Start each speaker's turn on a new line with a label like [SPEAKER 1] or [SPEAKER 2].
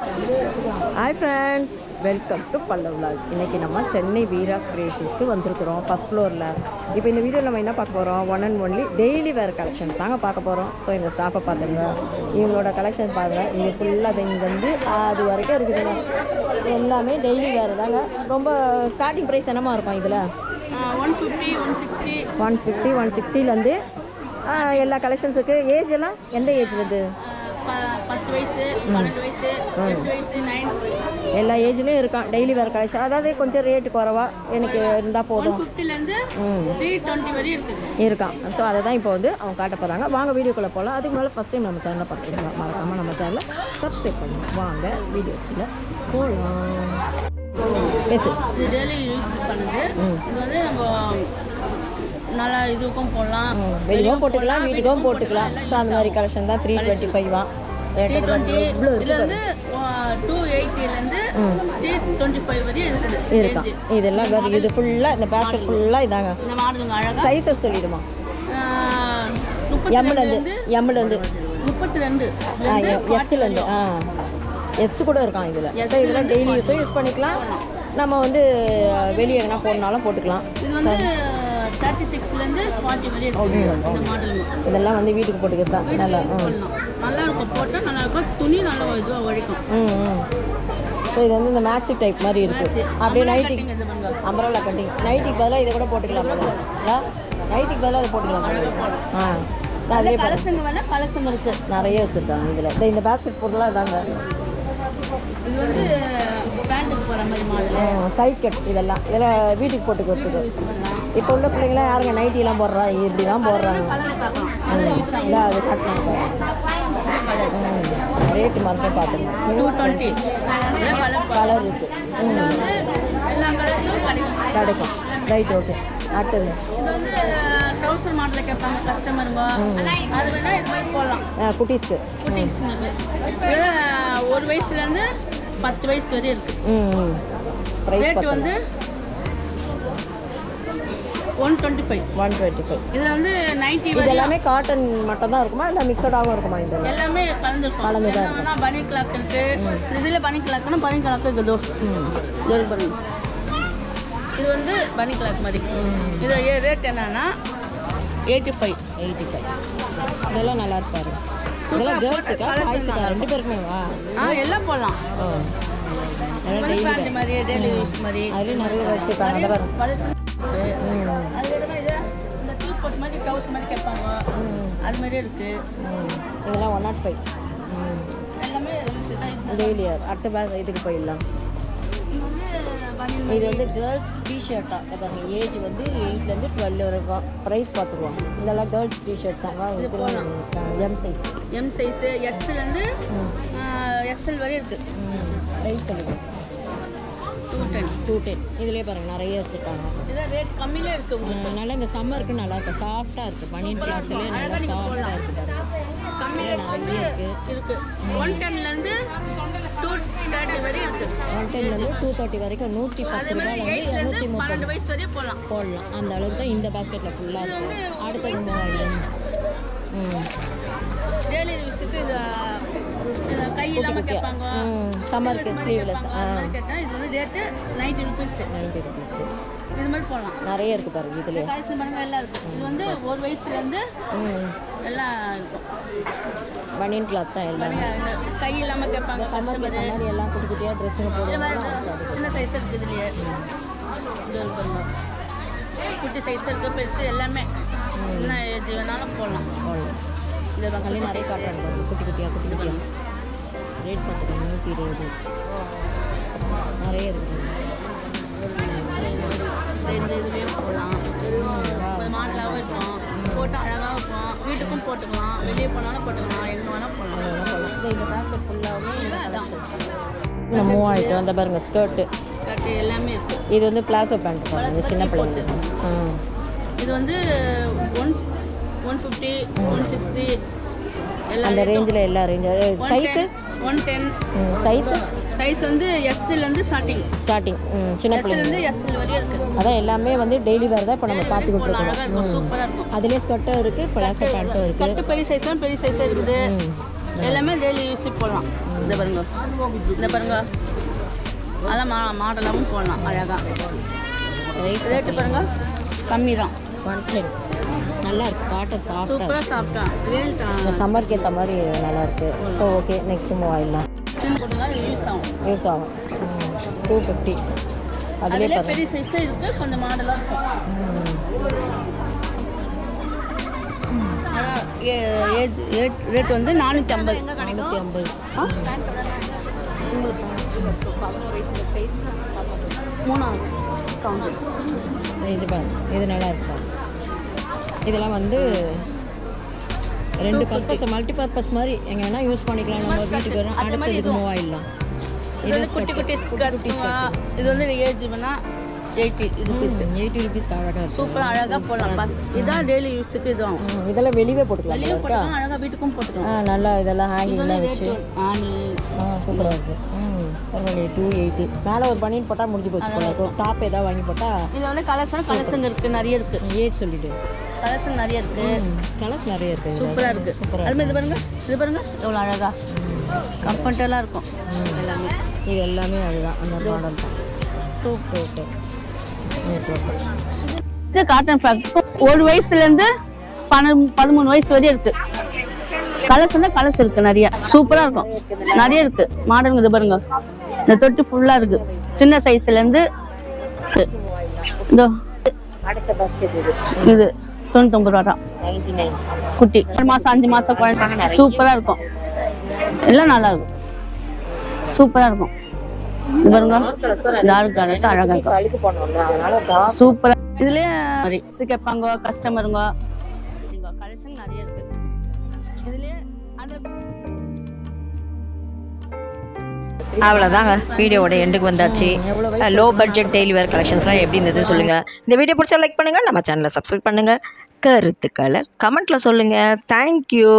[SPEAKER 1] Hi friends, welcome to Pallav Vlog. இன்னைக்கு நம்ம சென்னை வீராஸ் கிரியேஷன்ஸ்க்கு வந்திருக்கிறோம் ஃபர்ஸ்ட் ஃப்ளோரில். இப்போ இந்த வீடியோவில் நம்ம என்ன பார்க்க போகிறோம், one and only daily where collections தாங்க பார்க்க போகிறோம். ஸோ இந்த ஸ்டாஃபை பார்த்துங்க, இவங்களோட கலெக்ஷன்ஸ் பாருங்கள். இங்கே ஃபுல்லாக இங்கேருந்து அது வரைக்கும் இருக்குதுங்க. எல்லாமே டெய்லி வேறு தாங்க. ரொம்ப ஸ்டார்டிங் ப்ரைஸ் என்னமா இருக்கும் இதில்? 150 160லேருந்து எல்லா கலெக்ஷன்ஸுக்கு. ஏஜ் எல்லாம் எந்த ஏஜ் வந்து
[SPEAKER 2] 10 வயசு 12 வயசு 8 வயசு 9
[SPEAKER 1] எல்லா ஏஜ்லேயும் இருக்கான் டெய்லி வேறு கலெக்ஷன். அதாவது கொஞ்சம் ரேட்டு குறவா எனக்கு இருந்தால் போதும்.
[SPEAKER 2] 150லேருந்து 320 வரையும்
[SPEAKER 1] இருக்கான். ஸோ அதை தான் இப்போ வந்து அவங்க காட்ட போகிறாங்க. வாங்க வீடியோக்குள்ளே போகலாம். அதுக்கு மேலே ஃபஸ்ட் டைம் நம்ம சேனலை பார்த்துக்கலாம், மறக்காமல் நம்ம சேனலை சப்ஸ்கிரைப் பண்ணுவோம். வாங்க வீடியோக்குள்ளே போகலாம். பேசு.
[SPEAKER 2] இது டெய்லி யூஸ் பண்ணுது. இது வந்து நம்ம நல்லா இதுக்கும் போடலாம்,
[SPEAKER 1] வெளியும் போட்டுக்கலாம், வீட்டுக்கும் போட்டுக்கலாம். ஸோ அந்த மாதிரி கலெக்ஷன் தான். 325
[SPEAKER 2] இதில் வந்து 280லேருந்து 325 வரையும் இருக்குது
[SPEAKER 1] இருக்கான். இதெல்லாம் இது ஃபுல்லாக இந்த பேஸ்கெட் ஃபுல்லாக இதாங்க.
[SPEAKER 2] இந்த மாடலுங்க அழகாக
[SPEAKER 1] சைஸஸ் சொல்லிடுமா?
[SPEAKER 2] 32
[SPEAKER 1] எம்லேருந்து
[SPEAKER 2] 32
[SPEAKER 1] எஸ்லேருந்து எஸ் கூட இருக்கான் இதில். இதெல்லாம் டெய்லி யூஸ் பண்ணிக்கலாம். நம்ம வந்து வெளியே எங்கன்னா போடனாலும் போட்டுக்கலாம்.
[SPEAKER 2] இது வந்து 36லேருந்து 40 வரையும் இருக்குது இந்த மாடலுங்க.
[SPEAKER 1] இதெல்லாம் வந்து வீட்டுக்கு போட்டுக்கிறது தான்.
[SPEAKER 2] நல்லா இருக்கும், போட்டால் நல்லா இருக்கும். துணி நல்லா இதுவாக உழைக்கும்.
[SPEAKER 1] ஸோ இது வந்து இந்த மேக்ஸி டைப் மாதிரி இருக்குது. அப்படியே நைட்டிங் அம்பரல்லா கட்டிங். நைட்டிக்கு பதிலாக இதை கூட போட்டுக்கலாம். நைட்டிக்கு பதிலாக அதை போட்டுக்கலாம். நிறைய
[SPEAKER 2] கலசங்க வேணால் கலசங்க இருக்குது,
[SPEAKER 1] நிறைய வச்சுருக்காங்க இதில். இந்த பேஸ்கெட் பொருளாக இதாங்க.
[SPEAKER 2] இது வந்து பேண்ட்டுக்கு போகிற மாதிரி மாடல்
[SPEAKER 1] சைட் கட். இதெல்லாம் வீட்டுக்கு போட்டுக்கிறதுக்கு. இப்போ உள்ள பிள்ளைங்களாம் யாருங்க நைட்டிலாம் போடுறா, இப்படி தான் போடுறாங்க. இல்லை அது கட்டணும். ரேட்டு மறந்து பார்த்துங்க.
[SPEAKER 2] 220
[SPEAKER 1] கலர் இருக்குது.
[SPEAKER 2] எல்லா கலர்ஸும்
[SPEAKER 1] கிடைக்கும். Right, okay. அடுத்தது
[SPEAKER 2] இது வந்து ட்ரௌசர் மாடலில் கேட்பாங்க கஸ்டமருங்க. அது வேணால் இது மாதிரி போடலாம்.
[SPEAKER 1] குட்டீஸ்க்கு
[SPEAKER 2] இது 1 வயசுலேருந்து 10 வயசு வரையும் இருக்குது. ரேட்டு வந்து 125.
[SPEAKER 1] இதில்
[SPEAKER 2] வந்து 90.
[SPEAKER 1] இது எல்லாமே காட்டன் மட்டும் தான் இருக்குமா, இல்லை மிக்சடாகவும் இருக்குமா? இந்த
[SPEAKER 2] எல்லாமே கலந்துருக்கும். பனி கிளாக் இருக்கு. இதில் பனி கிளாக்னா பனி கிளாக் இருக்குதோ பாருங்க. இது வந்து பனி கிளாக் மாதிரி. இது ரேட் என்னன்னா 85.
[SPEAKER 1] இதெல்லாம் நல்லா இருப்பாரு. இதெல்லாம் கேர்ள்ஸுக்கா பாய்ஸுக்கா ரெண்டு பேருக்குமே?
[SPEAKER 2] எல்லாம் போடலாம். பேண்ட் மாதிரி டெய்லி யூஸ் மாதிரி
[SPEAKER 1] அதுலேயும் நிறைய வச்சுருக்காங்க.
[SPEAKER 2] அது இந்த டீ மாதிரி ட்ரவுஸ் மாதிரி கேட்பாங்க, அது மாதிரியே இருக்குது.
[SPEAKER 1] இதெல்லாம் 105
[SPEAKER 2] எல்லாமே
[SPEAKER 1] டெய்லி. அடுத்த பேக் இதுக்கு போயிடலாம். இது வந்து கேர்ள்ஸ் டிஷர்ட்டாக பாருங்க. ஏஜ் வந்து 8லேருந்து 12 வரைக்கும். ப்ரைஸ் பார்த்துருவோம். இதெல்லாம் கேர்ள்ஸ் டிஷர்ட் தான்.
[SPEAKER 2] எம் சைஸு எஸ்லேருந்து எஸ்எல் வரையும் இருக்குது.
[SPEAKER 1] ப்ரைஸ் சொல்லுங்கள். 210. இதுலேயே பாருங்கள் நிறைய வச்சுருக்காங்க.
[SPEAKER 2] இதான் ரேட் கம்மியிலே இருக்குது.
[SPEAKER 1] நல்லா இந்த சம்மருக்கு நல்லா இருக்குது. சாஃப்டாக இருக்குது. பனியன் கிளாத்லேயே நல்லா சாஃப்டாக இருக்குது.
[SPEAKER 2] நிறைய இருக்குது. 110லேருந்து 230 வரையும் இருக்குது.
[SPEAKER 1] 110லேருந்து 230 வரைக்கும். 110 ரூபாயிலேருந்து 230
[SPEAKER 2] வயசு வரையும் போடலாம்.
[SPEAKER 1] அந்த அளவுக்கு தான் இந்த பாஸ்கெட்டில் ஃபுல்லாக இருக்குது. அடுத்தது
[SPEAKER 2] டெய்லி யூஸுக்கு இது கை இல்லாமல் கேட்பாங்க.
[SPEAKER 1] சம்மருக்கு ஸ்லீவ்லெஸ்.
[SPEAKER 2] இது வந்து ரேட்டு 90 rupees. இது மாதிரி போடலாம்.
[SPEAKER 1] நிறைய இருக்குது பாருங்க. இதுலேயே
[SPEAKER 2] கலெக்ஷன் பண்ணுங்க எல்லாம் இருக்குது. இது வந்து 1 வயசுலேருந்து எல்லாம் இருக்கும்.
[SPEAKER 1] பனியன் கிளாத் தான் எல்லாம்.
[SPEAKER 2] கை இல்லாமல் கேட்பாங்க.
[SPEAKER 1] சம்மர் மாதிரி எல்லாம் குட்டி குட்டியாக ட்ரெஸ்ஸுங்க போடுவாங்க.
[SPEAKER 2] சின்ன சைஸ் இருக்குது. இதுலேயே குட்டி சைஸ் இருக்குது, பெருசு எல்லாமே. என்ன ஏஜ் வேணாலும் போடலாம். இந்த பக்கம்
[SPEAKER 1] நிறைய காட்டுறாங்க குட்டி குட்டியாக. ரேட் பார்த்துக்கோங்க. 120 நிறைய இருக்குது.
[SPEAKER 2] இதுவே போடலாம். மாடலாகவும் இருக்கும், போட்டு அழகாகவும் இருக்கும். வீட்டுக்கும் போட்டுக்கலாம், வெளியே போனாலும் போட்டுக்கலாம், எங்கே வேணால் போடலாம்.
[SPEAKER 1] இந்த பேஸ்கெட் ஃபுல்லாகவே அதான் மூவ் ஆகிட்டு வந்த பாருங்க. ஸ்கர்ட்டு
[SPEAKER 2] எல்லாமே இருக்குது.
[SPEAKER 1] இது வந்து பிளாசோ பேண்ட் பாருங்க, சின்ன பிள்ளைங்க.
[SPEAKER 2] இது வந்து 150 160
[SPEAKER 1] அந்த ரேஞ்சில் எல்லா ரேஞ்சும். சைஸு
[SPEAKER 2] 110. சைஸ் வந்து எஸ்லேருந்து ஸ்டார்டிங்.
[SPEAKER 1] சின்ன பிள்ளைங்க
[SPEAKER 2] எஸ்எல் வரையும் இருக்குது.
[SPEAKER 1] அதான் எல்லாமே வந்து டெய்லி வேறு தான் இப்போ நம்ம பார்த்து கொடுத்துருக்கோம்.
[SPEAKER 2] சூப்பராக இருக்கும்.
[SPEAKER 1] அதுலேயே ஸ்கர்ட்டும் இருக்குது, பிளாசோ பேண்ட்டும் இருக்குது.
[SPEAKER 2] பெரிய சைஸாக இருக்குது. எல்லாமே டெய்லி யூஸுக்கு போடலாம். இந்த பாருங்க அதெல்லாம் மாடலாகவும் போடலாம் அழகாக. ரேட்டு பாருங்க கம்மி தான்.
[SPEAKER 1] நல்லா இருக்கு, காட்டன் சாஃப்டாக
[SPEAKER 2] சூப்பராக சாப்பிட்டேன்.
[SPEAKER 1] இந்த சம்மருக்கு ஏற்ற மாதிரி நல்லா இருக்கு. ஸோ ஓகே, நெக்ஸ்ட் மூவ் ஆயிடலாம்.
[SPEAKER 2] சின்ன போட்டுலாம் யூஸ் ஆகும்
[SPEAKER 1] 250. அதுலேயே
[SPEAKER 2] பெரிய சைஸாக இருக்குது, கொஞ்சம் மாடலாக இருக்கும். ரேட் வந்து 450.
[SPEAKER 1] 450. இது பாரு, இது நல்லா இருக்கா? இதெல்லாம் வந்து ரெண்டு பர்பஸ், மல்டி பர்பஸ் மாதிரி எங்கே வேணால் யூஸ் பண்ணிக்கலாம். நம்ம வீட்டுக்கு வரோம், அடுத்து இது மூவ் ஆயிடலாம்.
[SPEAKER 2] இது வந்து குட்டி குட்டி இது வந்து ஏஜ் வேணால் 80 rupees.
[SPEAKER 1] 80 rupees அழகாக
[SPEAKER 2] சூப்பராக அழகாக போடலாம். இதான் டெய்லி யூஸுக்கு இதுவும்.
[SPEAKER 1] இதெல்லாம் வெளியே போட்டுக்கலாம்.
[SPEAKER 2] வெளியே போட்டுக்கலாம், அழகாக வீட்டுக்கும் போட்டுக்கலாம்.
[SPEAKER 1] நல்லா இதெல்லாம் ஹேங்கிங்லாம் வச்சு சூப்பராக இருக்குது. பரவாயில்ல. 280. மேலே ஒரு பனியன் போட்டால் முடிஞ்சு போச்சு. ஒரு டாப் ஏதாவது வாங்கி போட்டால்.
[SPEAKER 2] இது வந்து கலர்ஸுங்க இருக்குது, நிறைய இருக்குது.
[SPEAKER 1] ஏஜ் சொல்லிவிட்டு
[SPEAKER 2] கலர்ஸ் நிறைய இருக்குது.
[SPEAKER 1] கலர்ஸ் நிறைய இருக்குது,
[SPEAKER 2] சூப்பராக இருக்குது. அதுமாதிரி இது பாருங்க எவ்வளோ அழகாக கம்ஃபர்டபுளாக இருக்கும். எல்லாமே
[SPEAKER 1] இது எல்லாமே அதுதான், அந்த மாடல் தான். சூப்பர்.
[SPEAKER 2] காட்டன் ஃப்ராக் 1 வயசுலேருந்து 13 வயசு வரையும் இருக்குது. கலர்ஸ் இருக்குது நிறைய. சூப்பராக இருக்கும், நிறைய இருக்குது மாடலுங்க. இது பாருங்க, இந்த தொட்டி ஃபுல்லாக இருக்குது. சின்ன சைஸ்லேருந்து இதோ இது 99 ரூபா தான்.
[SPEAKER 1] 99.
[SPEAKER 2] குட்டி 4 மாதம் 5 மாதம் குழந்தை. சூப்பராக இருக்கும், எல்லாம் நல்லா இருக்கும், சூப்பராக இருக்கும். இது பாருங்க, டார்க் கலர்ஸ் அழகாக இருக்கும், சூப்பராக. இதுலேயே கேட்பாங்க கஸ்டமருங்க. கலெக்ஷன் நிறைய இருக்கு. இதுலேயே
[SPEAKER 1] அவ்வளோதாங்க, வீடியோவோட எண்டுக்கு வந்தாச்சு. லோ பட்ஜெட் டெய்லி வேர் கலெக்ஷன்ஸ்லாம் எப்படி இருந்தது சொல்லுங்கள். இந்த வீடியோ பிடிச்சா லைக் பண்ணுங்கள், நம்ம சேனலை சப்ஸ்கிரைப் பண்ணுங்கள், கருத்துக்களை கமெண்ட்டில் சொல்லுங்கள். தேங்க்யூ.